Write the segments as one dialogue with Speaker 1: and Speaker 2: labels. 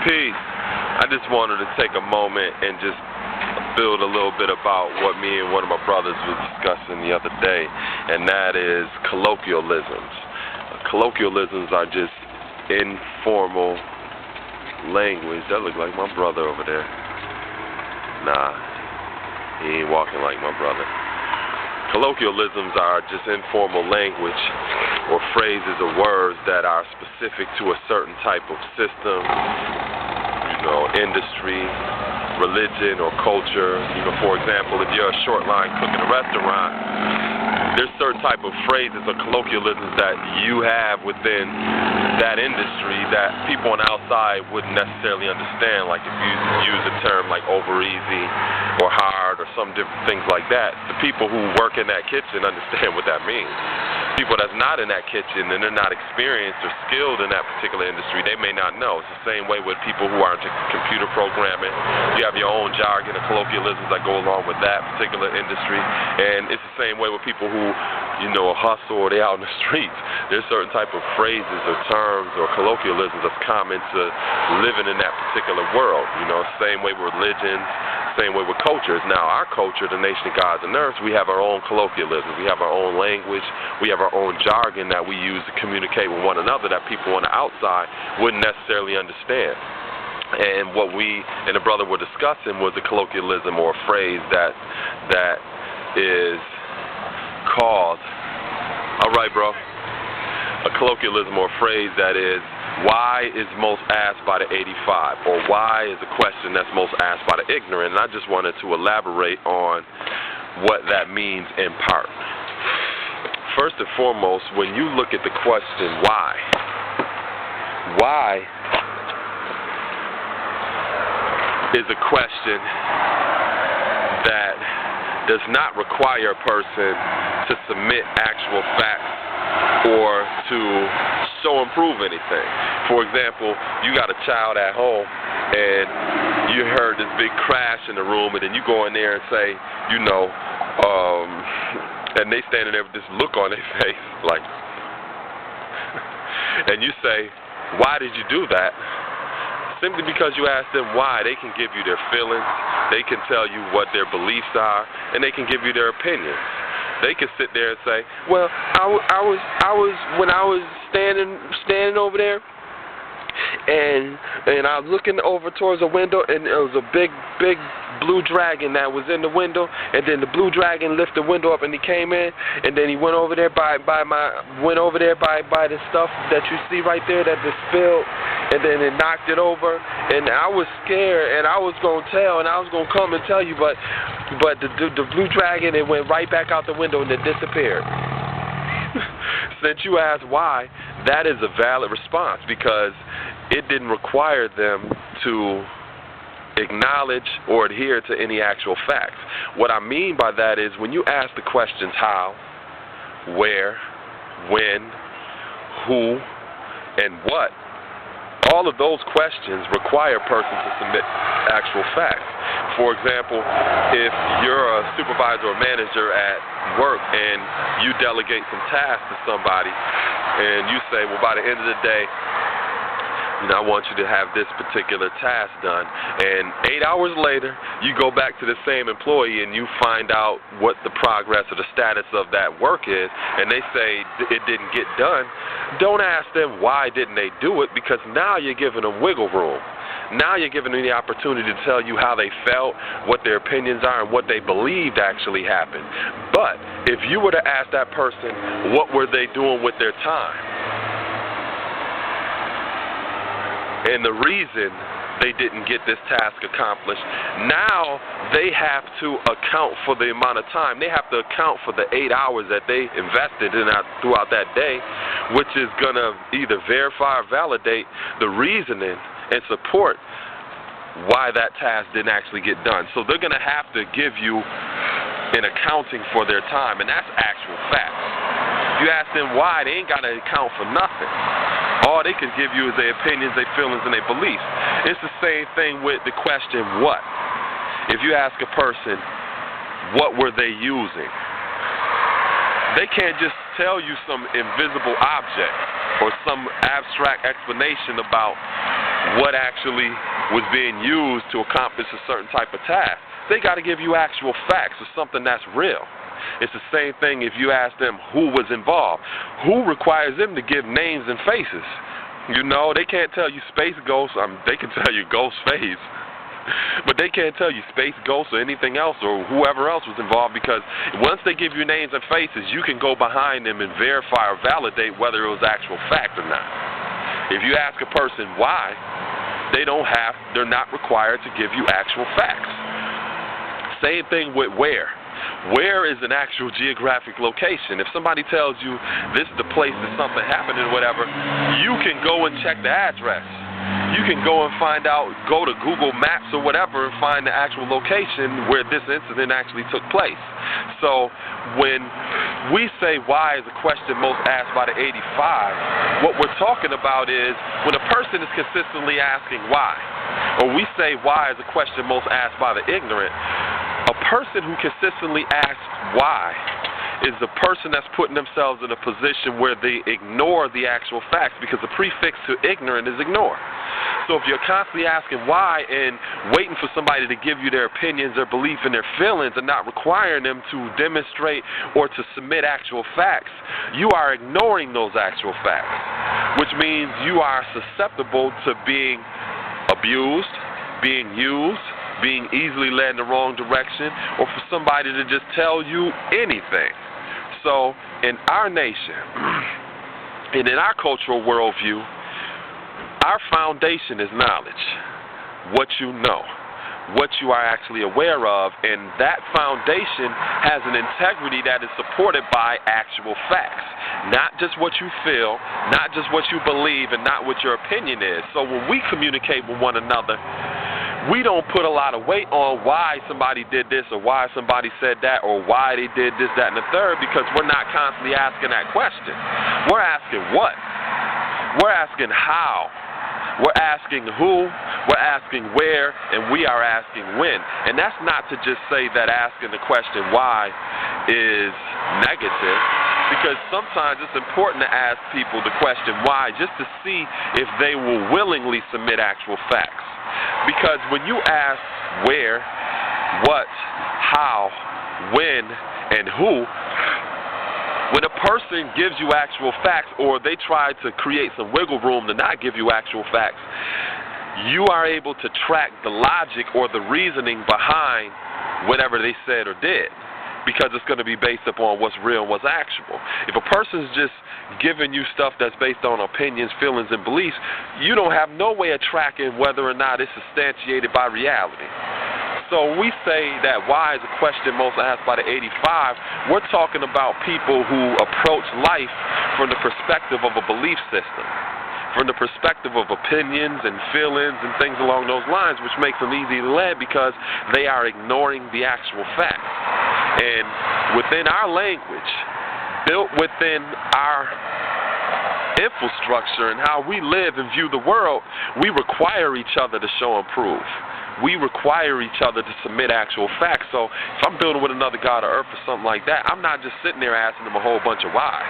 Speaker 1: Peace. I just wanted to take a moment and just build a little bit about what me and one of my brothers was discussing the other day, and that is colloquialisms. Colloquialisms are just informal language. That look like my brother over there. Nah, he ain't walking like my brother. Colloquialisms are just informal language or phrases or words that are specific to a certain type of system, industry, religion, or culture. For example, if you're a short line cook in a restaurant, there's certain type of phrases or colloquialisms that you have within that industry that people on the outside wouldn't necessarily understand. Like if you use a term like over easy or hard or some different things like that, the people who work in that kitchen understand what that means. People that's not in that kitchen and they're not experienced or skilled in that particular industry, they may not know. It's the same way with people who are into computer programming. You have your own jargon and colloquialisms that go along with that particular industry, and it's the same way with people who, hustle or they out in the streets. There's certain type of phrases or terms or colloquialisms that's common to living in that particular world. Same way with religions, same way with cultures. Now, our culture, the nation of gods and earths, we have our own colloquialisms. We have our own language. We have our own jargon that we use to communicate with one another that people on the outside wouldn't necessarily understand. And what we and the brother were discussing was a colloquialism or a phrase that is called, all right, bro, a colloquialism or a phrase that is, why is most asked by the 85, or why is a question that's most asked by the ignorant? And I just wanted to elaborate on what that means in part. First and foremost, when you look at the question, why is a question that does not require a person to submit actual facts or to show and prove anything. For example, you got a child at home and you heard this big crash in the room, and then you go in there and say, and they standing there with this look on their face, like, and you say, why did you do that? Simply because you ask them why, they can give you their feelings, they can tell you what their beliefs are, and they can give you their opinions. They can sit there and say, well, I was standing over there, and I was looking over towards a window, and it was a big blue dragon that was in the window, and then the blue dragon lifted the window up, and he came in, and then he went over there by the stuff that you see right there that just spilled, and then it knocked it over, and I was scared, and I was gonna tell, and I was gonna come and tell you, but the blue dragon, it went right back out the window and it disappeared. Since you asked why, that is a valid response because it didn't require them to acknowledge or adhere to any actual facts. What I mean by that is when you ask the questions how, where, when, who, and what, all of those questions require a person to submit actual facts. For example, if you're a supervisor or manager at work and you delegate some tasks to somebody and you say, well, by the end of the day, I want you to have this particular task done. And 8 hours later, you go back to the same employee and you find out what the progress or the status of that work is, and they say it didn't get done. Don't ask them why didn't they do it, because now you're giving them wiggle room. Now you're giving them the opportunity to tell you how they felt, what their opinions are, and what they believed actually happened. But if you were to ask that person, what were they doing with their time? And the reason they didn't get this task accomplished, now they have to account for the amount of time. They have to account for the 8 hours that they invested in throughout that day, which is going to either verify or validate the reasoning and support why that task didn't actually get done. So they're going to have to give you an accounting for their time, and that's actual facts. If you ask them why, they ain't got to account for nothing. All they can give you is their opinions, their feelings, and their beliefs. It's the same thing with the question, what? If you ask a person, what were they using? They can't just tell you some invisible object or some abstract explanation about what actually was being used to accomplish a certain type of task. They got to give you actual facts of something that's real. It's the same thing if you ask them who was involved. Who requires them to give names and faces? You know, they can't tell you Space Ghost. They can tell you Ghost Face. But they can't tell you Space Ghost or anything else or whoever else was involved, because once they give you names and faces, you can go behind them and verify or validate whether it was actual fact or not. If you ask a person why, they're not required to give you actual facts. Same thing with where. Where is an actual geographic location? If somebody tells you this is the place that something happened and whatever, you can go and check the address. You can go and go to Google Maps or whatever and find the actual location where this incident actually took place. So when we say why is a question most asked by the 85, what we're talking about is when a person is consistently asking why, or we say why is a question most asked by the ignorant, a person who consistently asks why is the person that's putting themselves in a position where they ignore the actual facts, because the prefix to ignorant is ignore. So if you're constantly asking why and waiting for somebody to give you their opinions, their belief, and their feelings, and not requiring them to demonstrate or to submit actual facts, you are ignoring those actual facts, which means you are susceptible to being abused, being used, being easily led in the wrong direction, or for somebody to just tell you anything. So in our nation and in our cultural worldview, our foundation is knowledge, what you know, what you are actually aware of, and that foundation has an integrity that is supported by actual facts, not just what you feel, not just what you believe, and not what your opinion is. So when we communicate with one another, we don't put a lot of weight on why somebody did this or why somebody said that or why they did this, that, and the third, because we're not constantly asking that question. We're asking what? We're asking how. We're asking who, we're asking where, and we are asking when. And that's not to just say that asking the question why is negative, because sometimes it's important to ask people the question why just to see if they will willingly submit actual facts. Because when you ask where, what, how, when, and who, when a person gives you actual facts or they try to create some wiggle room to not give you actual facts, you are able to track the logic or the reasoning behind whatever they said or did, because it's going to be based upon what's real and what's actual. If a person's just giving you stuff that's based on opinions, feelings, and beliefs, you don't have no way of tracking whether or not it's substantiated by reality. So we say that why is a question most asked by the 85, we're talking about people who approach life from the perspective of a belief system, from the perspective of opinions and feelings and things along those lines, which makes them easily led because they are ignoring the actual facts. And within our language, built within our infrastructure and how we live and view the world, we require each other to show and prove. We require each other to submit actual facts. So if I'm building with another god of earth or something like that, I'm not just sitting there asking them a whole bunch of whys.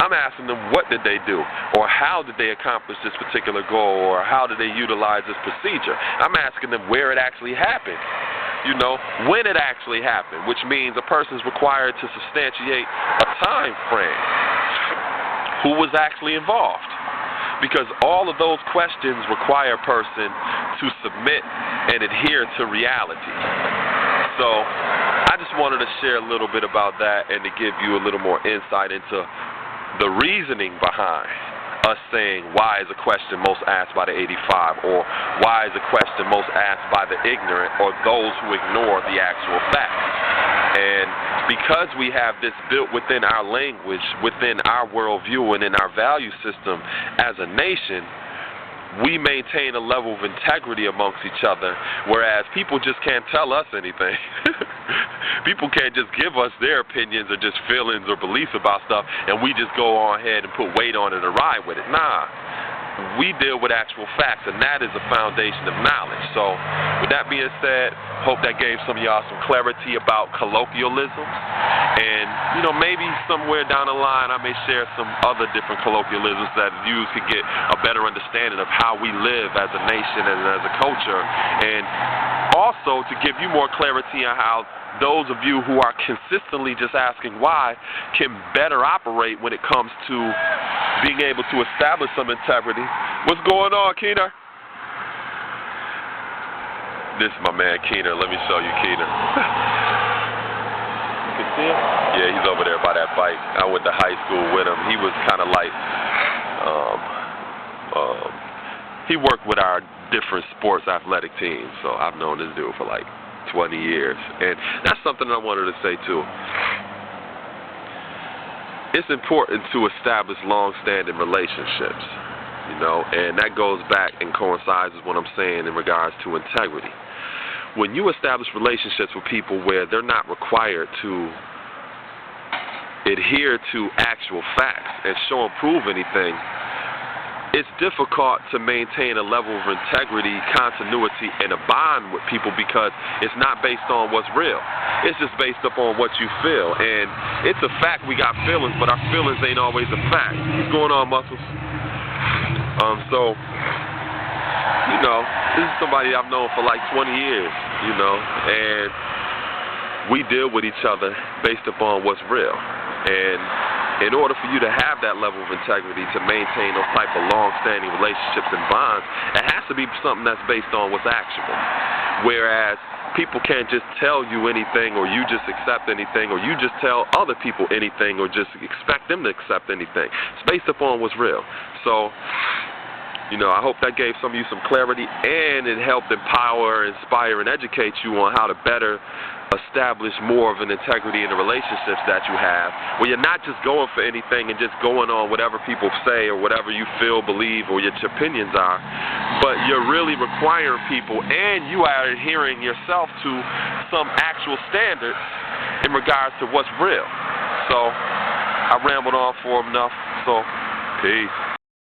Speaker 1: I'm asking them what did they do, or how did they accomplish this particular goal, or how did they utilize this procedure. I'm asking them where it actually happened, you know, when it actually happened, which means a person's required to substantiate a time frame. Who was actually involved? Because all of those questions require a person to submit and adhere to reality. So I just wanted to share a little bit about that and to give you a little more insight into the reasoning behind us saying why is a question most asked by the 85, or why is a question most asked by the ignorant or those who ignore the actual facts. And because we have this built within our language, within our worldview, and in our value system as a nation, we maintain a level of integrity amongst each other, whereas people just can't tell us anything. People can't just give us their opinions or just feelings or beliefs about stuff, and we just go on ahead and put weight on it and ride with it. Nah. we deal with actual facts, and that is a foundation of knowledge. So with that being said, hope that gave some of y'all some clarity about colloquialisms. And, you know, maybe somewhere down the line I may share some other different colloquialisms that you could get a better understanding of how we live as a nation and as a culture, and also to give you more clarity on how those of you who are consistently just asking why can better operate when it comes to being able to establish some integrity. What's going on, Keener? This is my man Keener. Let me show you Keener. You can see him? Yeah, he's over there by that bike. I went to high school with him. He was kind of like, he worked with our different sports athletic teams, so I've known this dude for like 20 years. And that's something I wanted to say too. It's important to establish long-standing relationships, you know, and that goes back and coincides with what I'm saying in regards to integrity. When you establish relationships with people where they're not required to adhere to actual facts and show and prove anything, it's difficult to maintain a level of integrity, continuity, and a bond with people because it's not based on what's real. It's just based upon what you feel. And it's a fact we got feelings, but our feelings ain't always a fact. What's going on, Muscles? So, you know, this is somebody I've known for like 20 years, you know, and we deal with each other based upon what's real. And in order for you to have that level of integrity, to maintain those type of long-standing relationships and bonds, it has to be something that's based on what's actual. Whereas people can't just tell you anything, or you just accept anything, or you just tell other people anything, or just expect them to accept anything. It's based upon what's real. So, you know, I hope that gave some of you some clarity, and it helped empower, inspire, and educate you on how to better establish more of an integrity in the relationships that you have, where you're not just going for anything and just going on whatever people say or whatever you feel, believe, or your opinions are, but you're really requiring people, and you are adhering yourself to some actual standards in regards to what's real. So I rambled on for enough, so peace.